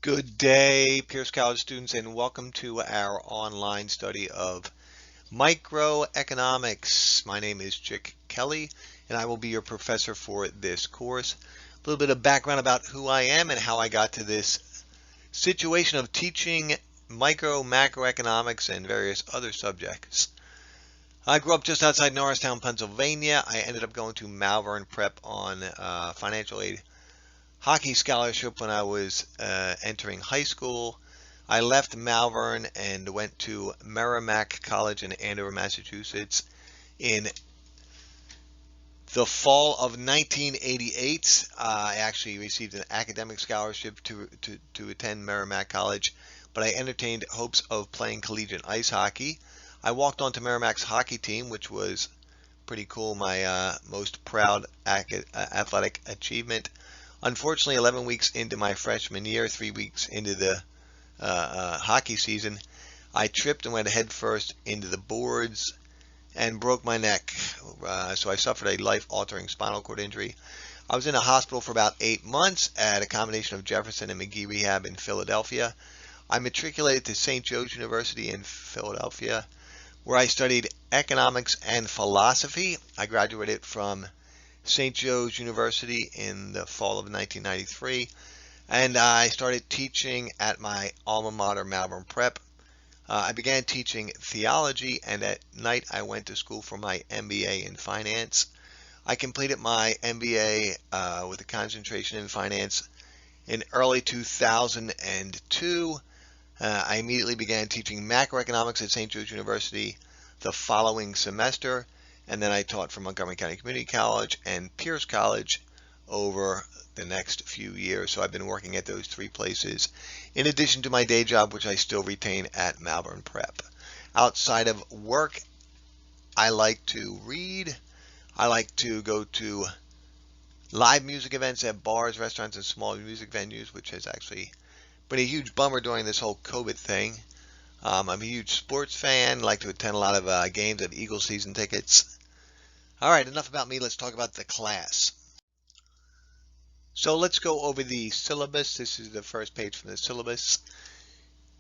Good day, Peirce College students, and welcome to our online study of microeconomics. My name is Chick Kelly, and I will be your professor for this course. A little bit of background about who I am and how I got to this situation of teaching macroeconomics, and various other subjects. I grew up just outside Norristown, Pennsylvania. I ended up going to Malvern Prep on financial aid hockey scholarship when I was entering high school. I left Malvern and went to Merrimack College in Andover, Massachusetts in the fall of 1988. I actually received an academic scholarship to attend Merrimack College, but I entertained hopes of playing collegiate ice hockey. I walked onto Merrimack's hockey team, which was pretty cool, my most proud athletic achievement. Unfortunately, 11 weeks into my freshman year, 3 weeks into the hockey season, I tripped and went headfirst into the boards and broke my neck. So I suffered a life-altering spinal cord injury. I was in a hospital for about 8 months at a combination of Jefferson and McGee Rehab in Philadelphia. I matriculated to St. Joe's University in Philadelphia, where I studied economics and philosophy. I graduated from St. Joe's University in the fall of 1993, and I started teaching at my alma mater, Malvern Prep. I began teaching theology, and at night I went to school for my MBA in finance. I completed my MBA with a concentration in finance in early 2002. I immediately began teaching macroeconomics at St. Joe's University the following semester, and then I taught for Montgomery County Community College and Peirce College over the next few years. So I've been working at those three places in addition to my day job, which I still retain at Malvern Prep. Outside of work, I like to read. I like to go to live music events at bars, restaurants, and small music venues, which has actually been a huge bummer during this whole COVID thing. I'm a huge sports fan, like to attend a lot of games, have Eagles season tickets. All right, enough about me. Let's talk about the class. So let's go over the syllabus. This is the first page from the syllabus.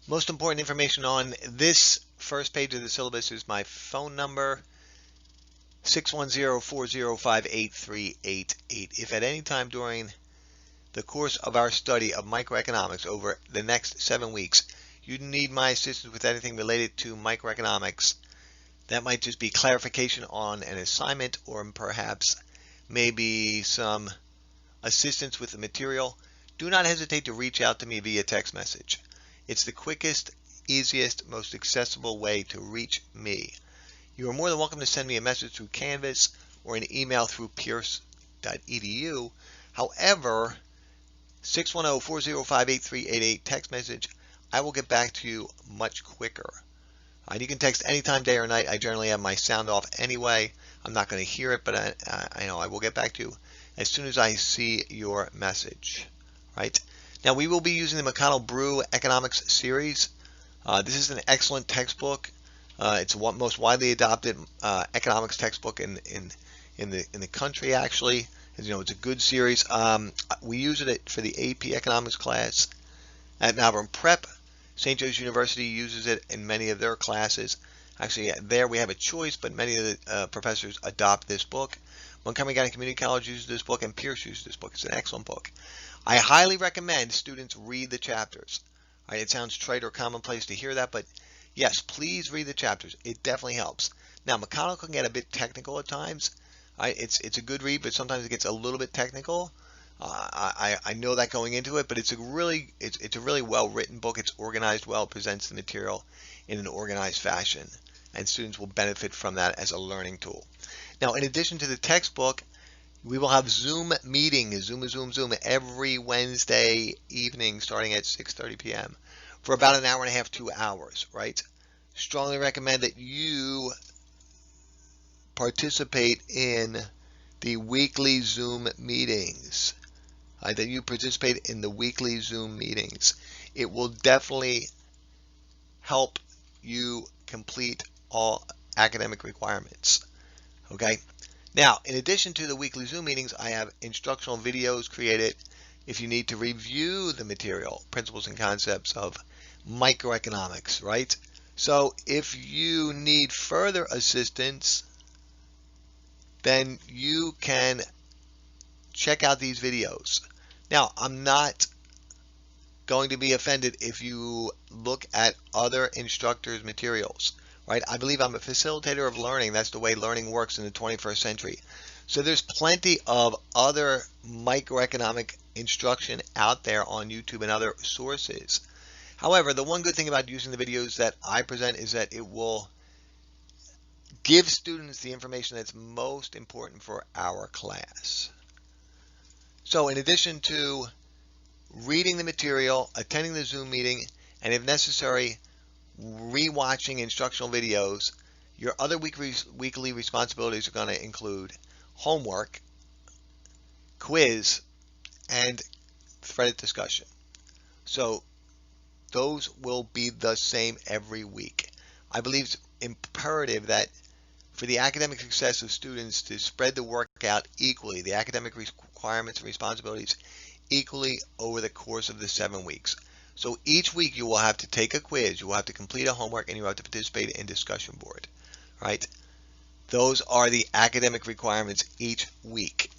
Most important information on this first page of the syllabus is my phone number, 610-405-8388. If at any time during the course of our study of microeconomics over the next 7 weeks, you need my assistance with anything related to microeconomics, that might just be clarification on an assignment, or perhaps maybe some assistance with the material, do not hesitate to reach out to me via text message. It's the quickest, easiest, most accessible way to reach me. You are more than welcome to send me a message through Canvas or an email through peirce.edu. However, 610-405-8388 text message, I will get back to you much quicker. You can text anytime, day or night. I generally have my sound off anyway. I'm not going to hear it, but I know I will get back to you as soon as I see your message. Right? Now, we will be using the McConnell-Brew Economics series. This is an excellent textbook. It's the most widely adopted economics textbook in the country, actually. As you know, it's a good series. We use it for the AP Economics class at Malvern Prep. St. Joe's University uses it in many of their classes. Actually, there we have a choice, but many of the professors adopt this book. Montgomery County Community College uses this book, and Peirce uses this book. It's an excellent book. I highly recommend students read the chapters. All right, it sounds trite or commonplace to hear that, but yes, please read the chapters. It definitely helps. Now, McConnell can get a bit technical at times. It's a good read, but sometimes it gets a little bit technical. I know that going into it, but it's a really well written book. It's organized well, presents the material in an organized fashion, and students will benefit from that as a learning tool. Now, in addition to the textbook, we will have Zoom meetings, Zoom, every Wednesday evening starting at 6:30 p.m. for about an hour and a half, 2 hours, right? Strongly recommend that you participate in the weekly Zoom meetings. That you participate in the weekly Zoom meetings. It will definitely help you complete all academic requirements. Okay. Now, in addition to the weekly Zoom meetings, I have instructional videos created if you need to review the material, principles and concepts of microeconomics, right? So if you need further assistance, then you can check out these videos. Now, I'm not going to be offended if you look at other instructors' materials, right? I believe I'm a facilitator of learning. That's the way learning works in the 21st century. So there's plenty of other microeconomic instruction out there on YouTube and other sources. However, the one good thing about using the videos that I present is that it will give students the information that's most important for our class. So in addition to reading the material, attending the Zoom meeting, and if necessary, rewatching instructional videos, your other weekly responsibilities are going to include homework, quiz, and threaded discussion. So those will be the same every week. I believe it's imperative that for the academic success of students to spread the work out equally, the academic requirements and responsibilities equally over the course of the 7 weeks. So each week you will have to take a quiz, you will have to complete a homework, and you will have to participate in discussion board, right? Those are the academic requirements each week.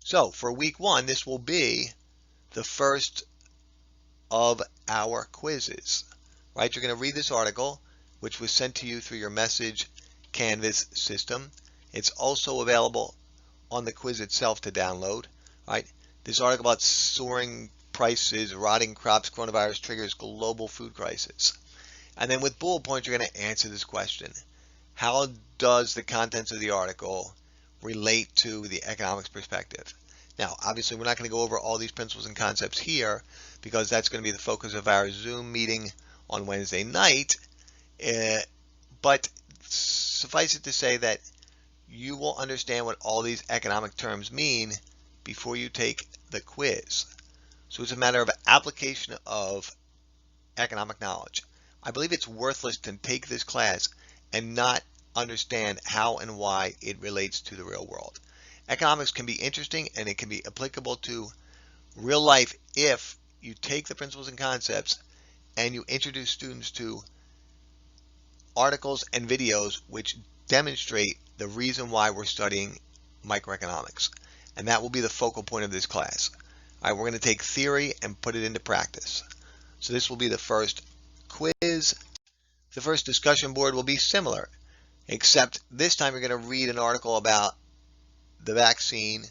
So for week 1, this will be the first of our quizzes, right? You're going to read this article, which was sent to you through your message Canvas system. It's also available on the quiz itself to download, right? This article about soaring prices, rotting crops, coronavirus triggers global food crisis. And then with bullet points, you're going to answer this question. How does the contents of the article relate to the economics perspective? Now, obviously, we're not going to go over all these principles and concepts here because that's going to be the focus of our Zoom meeting on Wednesday night. But suffice it to say that you will understand what all these economic terms mean before you take the quiz. So it's a matter of application of economic knowledge. I believe it's worthless to take this class and not understand how and why it relates to the real world. Economics can be interesting and it can be applicable to real life if you take the principles and concepts and you introduce students to articles and videos which demonstrate the reason why we're studying microeconomics. And that will be the focal point of this class. All right, we're going to take theory and put it into practice. So this will be the first quiz. The first discussion board will be similar, except this time you're going to read an article about the vaccine.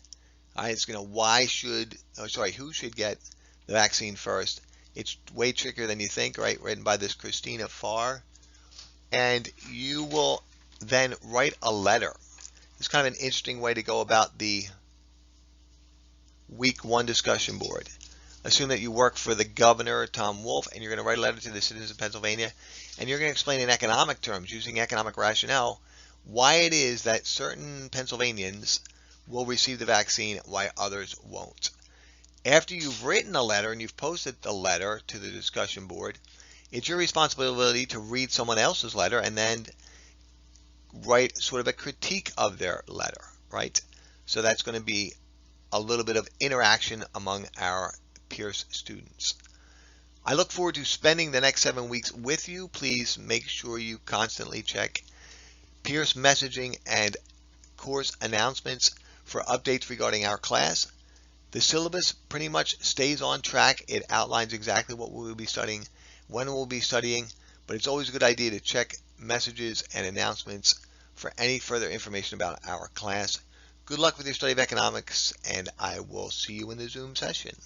All right, it's going to who should get the vaccine first. It's way trickier than you think, right? Written by this Christina Farr. And you will then write a letter. It's kind of an interesting way to go about the week 1 discussion board. Assume that you work for the governor, Tom Wolf, and you're going to write a letter to the citizens of Pennsylvania, and you're going to explain in economic terms, using economic rationale, why it is that certain Pennsylvanians will receive the vaccine, why others won't. After you've written a letter and you've posted the letter to the discussion board, it's your responsibility to read someone else's letter and then write sort of a critique of their letter, right? So that's going to be a little bit of interaction among our Peirce students. I look forward to spending the next 7 weeks with you. Please make sure you constantly check Peirce messaging and course announcements for updates regarding our class. The syllabus pretty much stays on track. It outlines exactly what we will be studying, when we'll be studying, but it's always a good idea to check messages and announcements for any further information about our class. Good luck with your study of economics, and I will see you in the Zoom session.